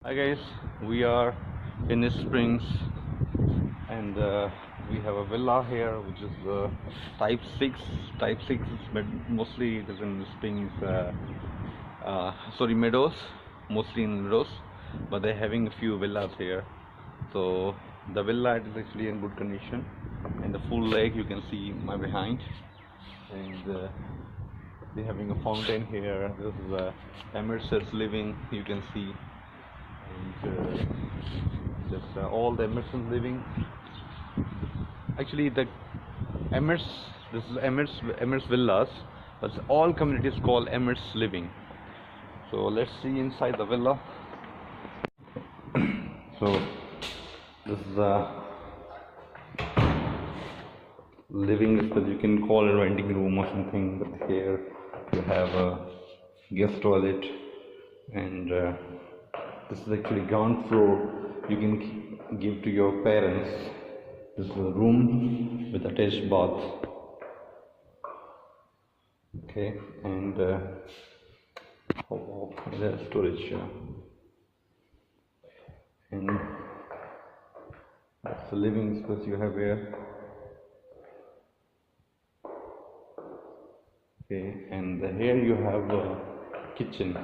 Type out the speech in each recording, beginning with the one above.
Hi guys, we are in Springs and we have a villa here which is type 6. Type 6 is mostly it is in Springs, sorry, Meadows, mostly in Meadows, but they're having a few villas here. So the villa is actually in good condition, and the full lake you can see my behind, and they're having a fountain here. This is Emerson's living, you can see, and just all the Emerson's living. Actually, the Emers, this is Emers Villas, but all communities called Emers Living. So let's see inside the villa. So this is a living space, you can call it a renting room or something, but here you have a guest toilet, and this is actually ground floor. You can give to your parents. This is a room with attached bath. Okay, and there's storage, and that's the living space you have here. Okay, and here you have a kitchen.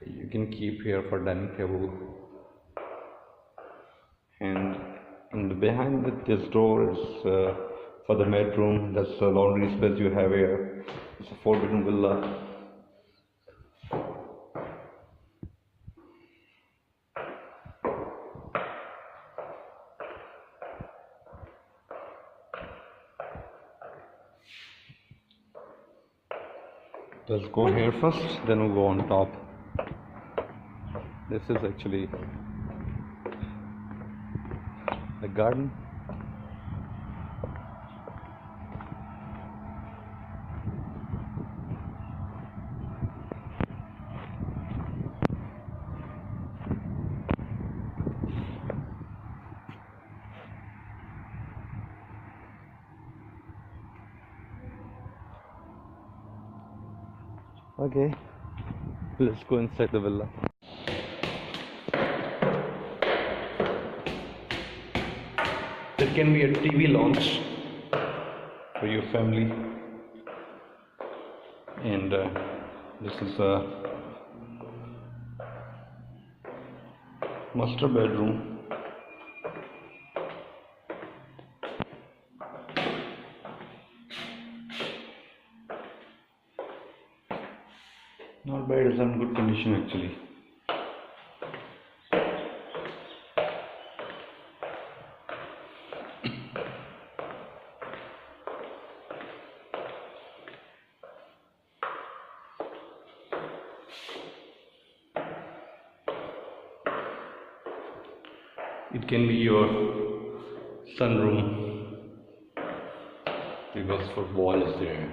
You can keep here for dining table, and behind this door is for the bedroom. That's the laundry space you have here. It's a 4-bedroom villa. Let's go here first, then we'll go on top. This is actually the garden. Okay, let's go inside the villa. There can be a TV lounge for your family, and this is a master bedroom. Not bad, it's in good condition actually. It can be your sunroom because for wall is there.